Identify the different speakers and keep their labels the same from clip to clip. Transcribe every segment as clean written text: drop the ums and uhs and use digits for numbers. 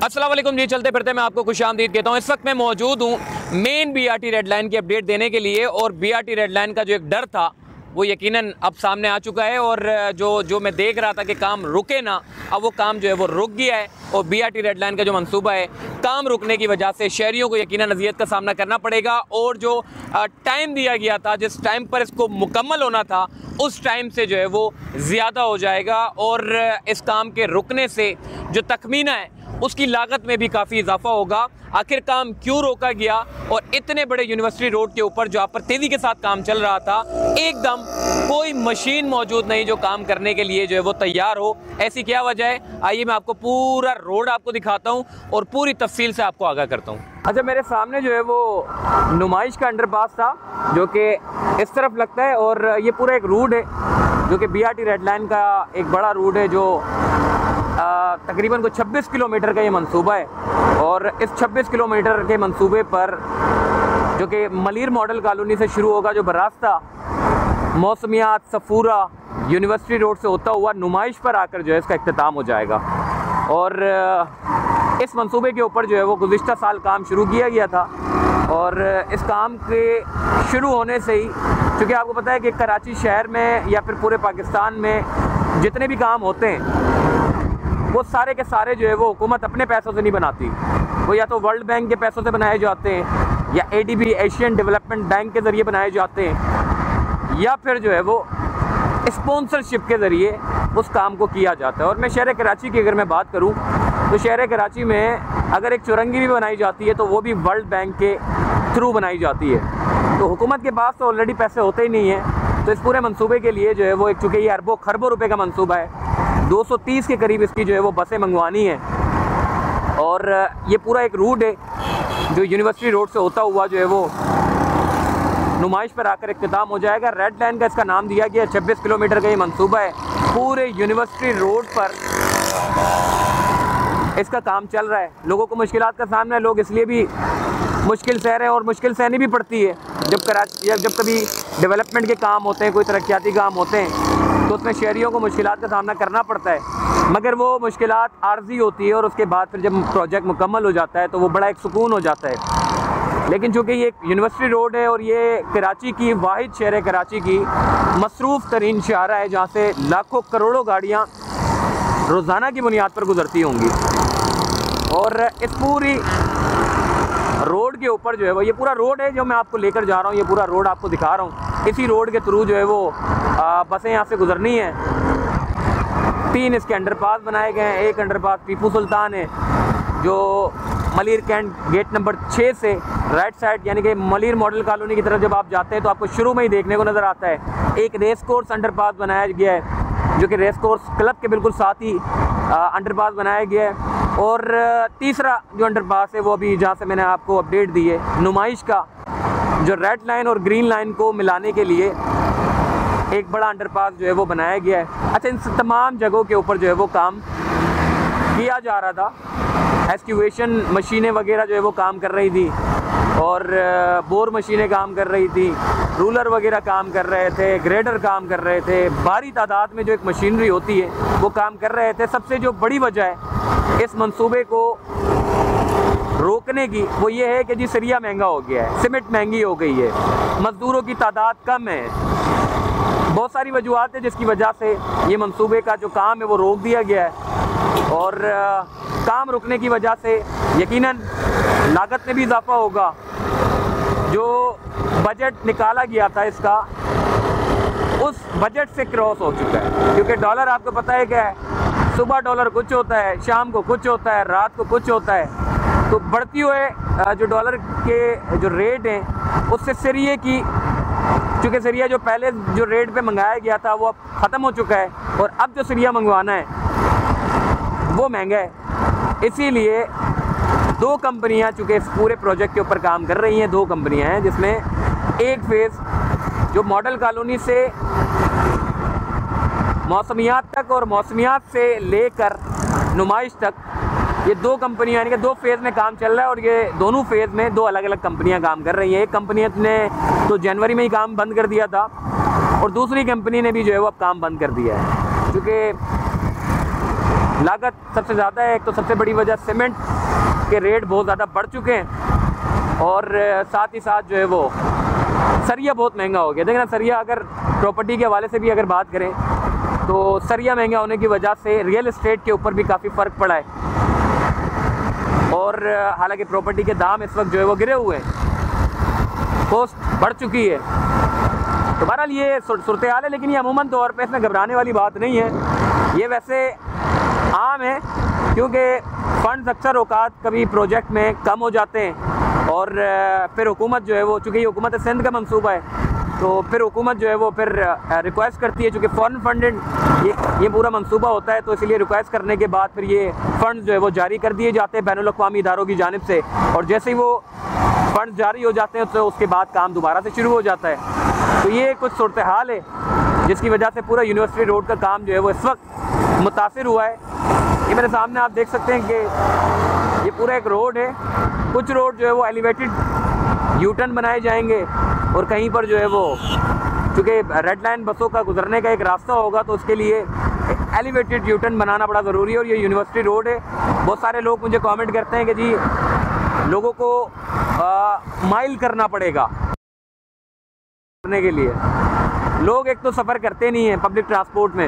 Speaker 1: अस्सलाम वालेकुम जी, चलते फिरते मैं आपको खुशामदीद कहता हूँ। इस वक्त मैं मौजूद हूँ मेन बीआरटी रेड लाइन की अपडेट देने के लिए, और बीआरटी रेड लाइन का जो एक डर था वो यकीनन अब सामने आ चुका है। और जो मैं देख रहा था कि काम रुके ना, अब वो काम जो है वो रुक गया है। और बीआरटी रेड लाइन का जो मंसूबा है, काम रुकने की वजह से शहरियों को यकीनन अज़ियत का सामना करना पड़ेगा। और जो टाइम दिया गया था, जिस टाइम पर इसको मुकम्मल होना था, उस टाइम से जो है वो ज़्यादा हो जाएगा। और इस काम के रुकने से जो तखमीना है उसकी लागत में भी काफ़ी इजाफा होगा। आखिर काम क्यों रोका गया, और इतने बड़े यूनिवर्सिटी रोड के ऊपर जो आप पर तेज़ी के साथ काम चल रहा था, एकदम कोई मशीन मौजूद नहीं जो काम करने के लिए जो है वो तैयार हो, ऐसी क्या वजह है? आइए मैं आपको पूरा रोड आपको दिखाता हूँ और पूरी तफसील से आपको आगाह करता हूँ। अच्छा, मेरे सामने जो है वो नुमाइश का अंडरपास था जो कि इस तरफ लगता है, और ये पूरा एक रूट है जो कि बीआरटी रेड लाइन का एक बड़ा रूट है जो तकरीबन को 26 किलोमीटर का ये मंसूबा है। और इस 26 किलोमीटर के मंसूबे पर जो कि मलिर मॉडल कॉलोनी से शुरू होगा, जो बरास्ता मौसमियात सफूरा यूनिवर्सिटी रोड से होता हुआ नुमाइश पर आकर जो है इसका इख्तिताम हो जाएगा। और इस मंसूबे के ऊपर जो है वो गुज़िश्ता साल काम शुरू किया गया था। और इस काम के शुरू होने से ही, क्योंकि आपको पता है कि कराची शहर में या फिर पूरे पाकिस्तान में जितने भी काम होते हैं वो सारे के सारे जो है वो हुकूमत अपने पैसों से नहीं बनाती। वो या तो वर्ल्ड बैंक के पैसों से बनाए जाते हैं, या एडीबी एशियन डेवलपमेंट बैंक के ज़रिए बनाए जाते हैं, या फिर जो है वो स्पॉन्सरशिप के ज़रिए उस काम को किया जाता है। और मैं शहर कराची की अगर मैं बात करूं तो शहर कराची में अगर एक चुरंगी भी बनाई जाती है तो वो भी वर्ल्ड बैंक के थ्रू बनाई जाती है। तो हुकूमत के पास तो ऑलरेडी पैसे होते ही नहीं हैं। तो इस पूरे मंसूबे के लिए जो है वो, चूँकि ये अरबों खरबों रुपए का मंसूबा है, 230 के करीब इसकी जो है वो बसें मंगवानी है। और ये पूरा एक रूट है जो यूनिवर्सिटी रोड से होता हुआ जो है वो नुमाइश पर आकर इख्तिताम हो जाएगा। रेड लाइन का इसका नाम दिया गया। 26 किलोमीटर का ये मंसूबा है। पूरे यूनिवर्सिटी रोड पर इसका काम चल रहा है। लोगों को मुश्किलात का सामना है, लोग इसलिए भी मुश्किल सह रहे हैं, और मुश्किल सहनी भी पड़ती है जब कभी डेवलपमेंट के काम होते हैं, कोई तरक्याती काम होते हैं, तो उसमें शहरियों को मुश्किलात का सामना करना पड़ता है। मगर वो मुश्किलात आर्जी होती है, और उसके बाद फिर जब प्रोजेक्ट मुकम्मल हो जाता है तो वो बड़ा एक सुकून हो जाता है। लेकिन चूँकि ये एक यूनिवर्सिटी रोड है और ये कराची की वाहिद शहर कराची की मसरूफ़ तरीन शाहरा है जहाँ से लाखों करोड़ों गाड़ियाँ रोज़ाना की बुनियाद पर गुजरती होंगी। और इस पूरी रोड के ऊपर जो है वो, ये पूरा रोड है जो मैं आपको लेकर जा रहा हूँ, ये पूरा रोड आपको दिखा रहा हूँ। इसी रोड के थ्रू जो है वो बसें यहाँ से गुजरनी हैं। 3 इसके अंडरपास बनाए गए हैं। एक अंडरपास टीपू सुल्तान है जो मलिर कैंट गेट नंबर 6 से राइट साइड, यानी कि मलिर मॉडल कॉलोनी की तरफ जब आप जाते हैं तो आपको शुरू में ही देखने को नज़र आता है। एक रेस कोर्स अंडरपास बनाया गया है जो कि रेस कोर्स क्लब के बिल्कुल साथ ही अंडरपास बनाया गया है। और तीसरा जो अंडरपास है वो अभी जहाँ से मैंने आपको अपडेट दी है, नुमाइश का, जो रेड लाइन और ग्रीन लाइन को मिलाने के लिए एक बड़ा अंडरपास जो है वो बनाया गया है। अच्छा, इन तमाम जगहों के ऊपर जो है वो काम किया जा रहा था। एक्सक्यूवेशन मशीनें वगैरह जो है वो काम कर रही थी, और बोर मशीनें काम कर रही थी, रूलर वगैरह काम कर रहे थे, ग्रेडर काम कर रहे थे। भारी तादाद में जो एक मशीनरी होती है वो काम कर रहे थे। सबसे जो बड़ी वजह है इस मंसूबे को रोकने की वो ये है कि जी सरिया महंगा हो गया है, सीमेंट महंगी हो गई है, मज़दूरों की तादाद कम है। बहुत सारी वजूहत है जिसकी वजह से ये मंसूबे का जो काम है वो रोक दिया गया है। और काम रुकने की वजह से यकीनन लागत में भी इजाफा होगा। जो बजट निकाला गया था इसका, उस बजट से क्रॉस हो चुका है। क्योंकि डॉलर आपको पता है क्या है, सुबह डॉलर कुछ होता है, शाम को कुछ होता है, रात को कुछ होता है। तो बढ़ती हुए जो डॉलर के जो रेट हैं उससे सरिये की, चूँकि सरिया जो पहले जो रेट पे मंगाया गया था वो अब ख़त्म हो चुका है, और अब जो सरिया मंगवाना है वो महंगा है। इसीलिए 2 कंपनियां चूँकि इस पूरे प्रोजेक्ट के ऊपर काम कर रही हैं, 2 कंपनियां हैं, जिसमें एक फेज़ जो मॉडल कॉलोनी से मौसमियात तक और मौसमियात से लेकर नुमाइश तक, ये 2 कंपनियां, यानी कि 2 फेज़ में काम चल रहा है। और ये दोनों फेज़ में 2 अलग अलग कंपनियां काम कर रही हैं। एक कंपनी ने तो जनवरी में ही काम बंद कर दिया था, और दूसरी कंपनी ने भी जो है वो अब काम बंद कर दिया है। क्योंकि लागत सबसे ज़्यादा है। एक तो सबसे बड़ी वजह सीमेंट के रेट बहुत ज़्यादा बढ़ चुके हैं और साथ ही साथ जो है वो सरिया बहुत महंगा हो गया। देखना सरिया, अगर प्रॉपर्टी के हवाले से भी अगर बात करें तो सरिया महंगा होने की वजह से रियल एस्टेट के ऊपर भी काफ़ी फ़र्क पड़ा है और हालांकि प्रॉपर्टी के दाम इस वक्त जो है वो गिरे हुए हैं, कॉस्ट बढ़ चुकी है। तो बहरहाल ये सूरत हाल है, लेकिन ये अमूमन तौर पे इसमें घबराने वाली बात नहीं है। ये वैसे आम है क्योंकि फ़ंड्स अक्सर औकात कभी प्रोजेक्ट में कम हो जाते हैं और फिर हुकूमत जो है वो, चूँकि ये हुकूमत सिंध का मंसूबा है, तो फिर हुकूमत जो है वो फिर रिक्वेस्ट करती है, चूँकि फॉरेन फंडेड ये पूरा मंसूबा होता है, तो इसलिए रिक्वेस्ट करने के बाद फिर ये फ़ंड जो है वो जारी कर दिए जाते हैं बैनुल अक़वामी इदारों की जानिब से, और जैसे ही वो फ़ंड जारी हो जाते हैं तो उसके बाद काम दोबारा से शुरू हो जाता है। तो ये कुछ सूरत हाल है जिसकी वजह से पूरा यूनिवर्सिटी रोड का काम जो है वो इस वक्त मुतासिर हुआ है। ये मेरे सामने आप देख सकते हैं कि ये पूरा एक रोड है। कुछ रोड जो है वो एलिवेटेड यूटर्न बनाए जाएंगे और कहीं पर जो है वो, चूँकि रेड लाइन बसों का गुजरने का एक रास्ता होगा तो उसके लिए एलिवेटेड यूटर्न बनाना बड़ा ज़रूरी है। और ये यूनिवर्सिटी रोड है। बहुत सारे लोग मुझे कमेंट करते हैं कि जी लोगों को माइल करना पड़ेगा करने के लिए। लोग एक तो सफ़र करते नहीं हैं पब्लिक ट्रांसपोर्ट में,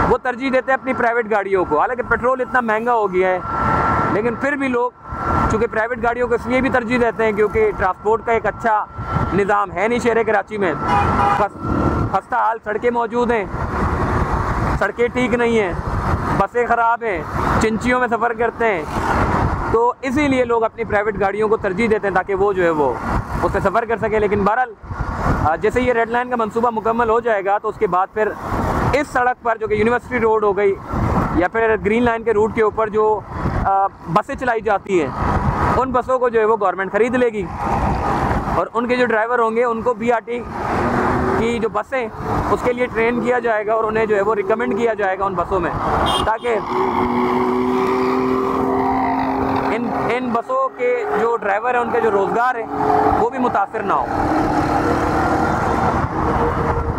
Speaker 1: वो तरजीह देते हैं अपनी प्राइवेट गाड़ियों को। हालांकि पेट्रोल इतना महंगा हो गया है, लेकिन फिर भी लोग चूँकि प्राइवेट गाड़ियों को इसलिए भी तरजीह देते हैं क्योंकि ट्रांसपोर्ट का एक अच्छा निज़ाम है नहीं शहर कराची में। खस्ता हाल सड़कें मौजूद हैं, सड़कें ठीक नहीं हैं, बसें ख़राब हैं, चिंचियों में सफ़र करते हैं, तो इसीलिए लोग अपनी प्राइवेट गाड़ियों को तरजीह देते हैं ताकि वो जो है वो उससे सफ़र कर सके। लेकिन बहरहाल जैसे ये रेड लाइन का मंसूबा मुकम्मल हो जाएगा तो उसके बाद फिर इस सड़क पर जो कि यूनिवर्सिटी रोड हो गई या फिर ग्रीन लाइन के रूट के ऊपर जो बसें चलाई जाती हैं, उन बसों को जो है वो गवर्नमेंट ख़रीद लेगी और उनके जो ड्राइवर होंगे उनको BRT की जो बसें उसके लिए ट्रेन किया जाएगा और उन्हें जो है वो रिकमेंड किया जाएगा उन बसों में, ताकि इन बसों के जो ड्राइवर हैं उनके जो रोज़गार है वो भी मुतासिर ना हो।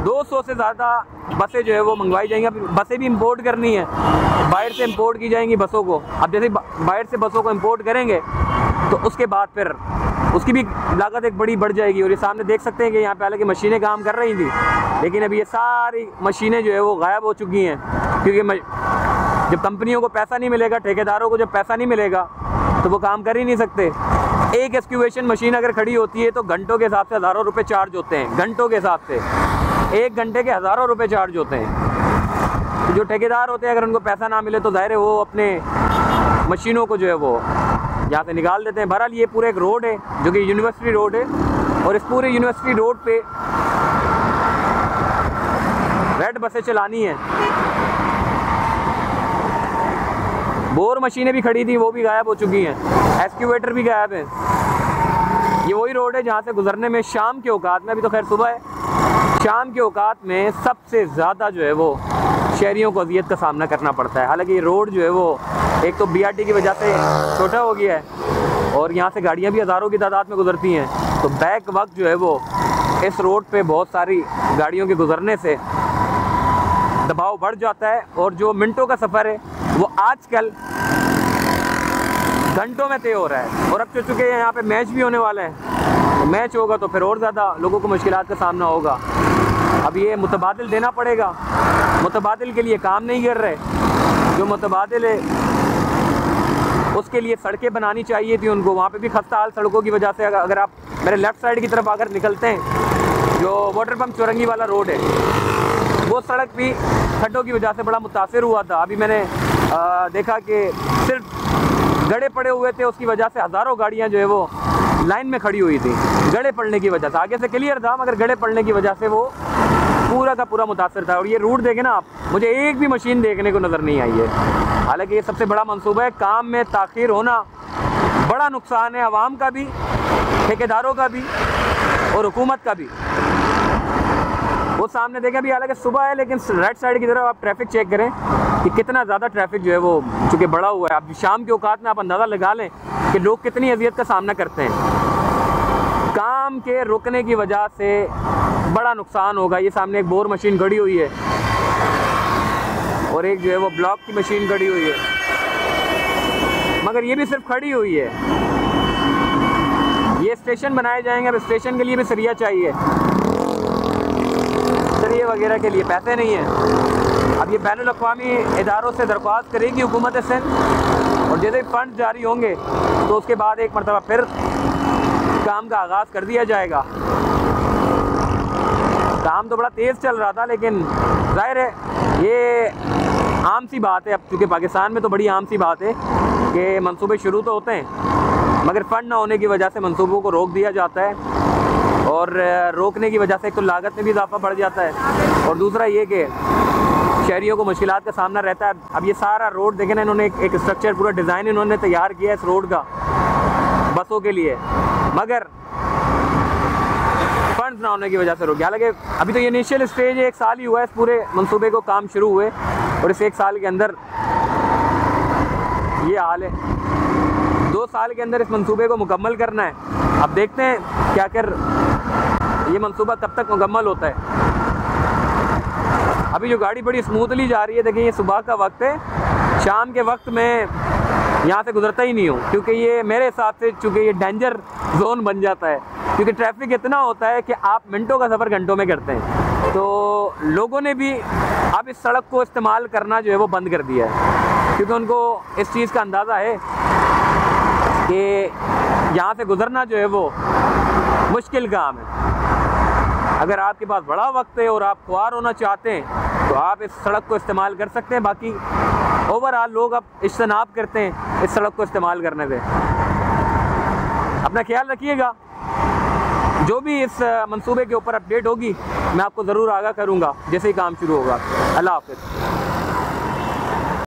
Speaker 1: 200 से ज़्यादा बसें जो है वो मंगवाई जाएंगी। अब बसें भी इंपोर्ट करनी है, बाहर से इंपोर्ट की जाएंगी बसों को। अब जैसे बाहर से बसों को इंपोर्ट करेंगे तो उसके बाद फिर उसकी भी लागत एक बड़ी बढ़ जाएगी। और ये सामने देख सकते हैं कि यहाँ पे हालांकि मशीनें काम कर रही थी, लेकिन अब ये सारी मशीनें जो है वो गायब हो चुकी हैं क्योंकि जब कंपनियों को पैसा नहीं मिलेगा, ठेकेदारों को जब पैसा नहीं मिलेगा तो वो काम कर ही नहीं सकते। एक एक्सक्यूवेशन मशीन अगर खड़ी होती है तो घंटों के हिसाब से हज़ारों रुपए चार्ज होते हैं, घंटों के हिसाब से 1 घंटे के हज़ारों रुपए चार्ज होते हैं। तो जो ठेकेदार होते हैं अगर उनको पैसा ना मिले तो ज़ाहिर है वो अपने मशीनों को जो है वो यहाँ से निकाल देते हैं। बहरहाल ये पूरा एक रोड है जो कि यूनिवर्सिटी रोड है और इस पूरे यूनिवर्सिटी रोड पे रेड बसें चलानी है। बोर मशीनें भी खड़ी थी, वो भी गायब हो चुकी हैं, एक्सक्यूवेटर भी गायब है। ये वही रोड है जहाँ से गुजरने में शाम के औकात में, अभी तो खैर सुबह है, शाम के औकात में सबसे ज़्यादा जो है वो शहरियों को अजियत का सामना करना पड़ता है। हालांकि ये रोड जो है वो एक तो BRT की वजह से छोटा हो गया है और यहाँ से गाड़ियाँ भी हज़ारों की तादाद में गुजरती हैं, तो बैक वक्त जो है वो इस रोड पे बहुत सारी गाड़ियों के गुजरने से दबाव बढ़ जाता है और जो मिनटों का सफ़र है वो आजकल घंटों में तय हो रहा है। और अब तो चूँकि यहाँ पे मैच भी होने वाला है, तो मैच होगा तो फिर और ज़्यादा लोगों को मुश्किलात का सामना होगा। अब ये मुतबादिल देना पड़ेगा, मुतबादिल के लिए काम नहीं कर रहे। जो मुतबादिल है उसके लिए सड़कें बनानी चाहिए थी उनको, वहाँ पे भी खस्ता हाल सड़कों की वजह से। अगर आप मेरे लेफ़्ट साइड की तरफ अगर निकलते हैं, जो वाटर पम्प चौरंगी वाला रोड है, वो सड़क भी खड्डों की वजह से बड़ा मुतासिर हुआ था। अभी मैंने देखा कि सिर्फ गड्ढे पड़े हुए थे, उसकी वजह से हज़ारों गाड़ियाँ जो है वो लाइन में खड़ी हुई थी, गड्ढे पड़ने की वजह से। आगे से क्लियर था मगर गड्ढे पड़ने की वजह से वो पूरा का पूरा मुतासिर था। और ये रूट देखें ना आप, मुझे एक भी मशीन देखने को नज़र नहीं आई है। हालांकि ये सबसे बड़ा मंसूबा है, काम में ताख़ीर होना बड़ा नुकसान है, आवाम का भी, ठेकेदारों का भी और हुकूमत का भी। वो सामने देखें अभी हालांकि सुबह है, लेकिन राइट साइड की तरफ आप ट्रैफिक चेक करें कि कितना ज़्यादा ट्रैफिक जो है वो चूँकि बढ़ा हुआ है। अब शाम के औकात में आप अंदाज़ा लगा लें कि लोग कितनी अजियत का सामना करते हैं। काम के रुकने की वजह से बड़ा नुकसान होगा। ये सामने एक बोर मशीन खड़ी हुई है और एक जो है वो ब्लॉक की मशीन खड़ी हुई है। मगर ये भी सिर्फ खड़ी हुई है। ये स्टेशन बनाए जाएंगे, अब स्टेशन के लिए भी सरिया चाहिए, सरिये वगैरह के लिए पैसे नहीं हैं। अब ये बैनुल अक़वामी इदारों से दरख्वास्त करेगी हुकूमत सिंध, और जैसे फंड जारी होंगे तो उसके बाद एक मरतबा फिर काम का आगाज़ कर दिया जाएगा। काम तो बड़ा तेज़ चल रहा था, लेकिन ज़ाहिर है ये आम सी बात है, अब चूँकि पाकिस्तान में तो बड़ी आम सी बात है कि मंसूबे शुरू तो होते हैं मगर फ़ंड ना होने की वजह से मंसूबों को रोक दिया जाता है, और रोकने की वजह से एक तो लागत में भी इजाफा बढ़ जाता है, और दूसरा ये कि शहरियों को मुश्किलात का सामना रहता है। अब ये सारा रोड देखें ना, इन्होंने एक स्ट्रक्चर पूरा डिज़ाइन इन्होंने तैयार किया है इस रोड का बसों के लिए, मगर फंड्स ना होने की वजह से रुक गया। हालांकि अभी तो ये इनिशियल स्टेज है, 1 साल ही हुआ है इस पूरे मंसूबे को काम शुरू हुए, और इस 1 साल के अंदर ये हाल है। 2 साल के अंदर इस मंसूबे को मुकम्मल करना है। अब देखते हैं क्या कर ये मंसूबा कब तक मुकम्मल होता है। अभी जो गाड़ी बड़ी स्मूथली जा रही है, देखिए ये सुबह का वक्त है, शाम के वक्त में यहाँ से गुजरता ही नहीं हूँ, क्योंकि ये मेरे हिसाब से चूँकि ये डेंजर जोन बन जाता है, क्योंकि ट्रैफिक इतना होता है कि आप मिनटों का सफ़र घंटों में करते हैं। तो लोगों ने भी अब इस सड़क को इस्तेमाल करना जो है वो बंद कर दिया है, क्योंकि उनको इस चीज़ का अंदाज़ा है कि यहाँ से गुज़रना जो है वो मुश्किल काम है। अगर आपके पास बड़ा वक्त है और आप ख्वार होना चाहते हैं तो आप इस सड़क को इस्तेमाल कर सकते हैं। बाकी ओवरऑल लोग अब इज्तनाब करते हैं इस सड़क को इस्तेमाल करने से। अपना ख्याल रखिएगा। जो भी इस मंसूबे के ऊपर अपडेट होगी मैं आपको ज़रूर आगाह करूँगा जैसे ही काम शुरू होगा। अल्लाह हाफ़िज़।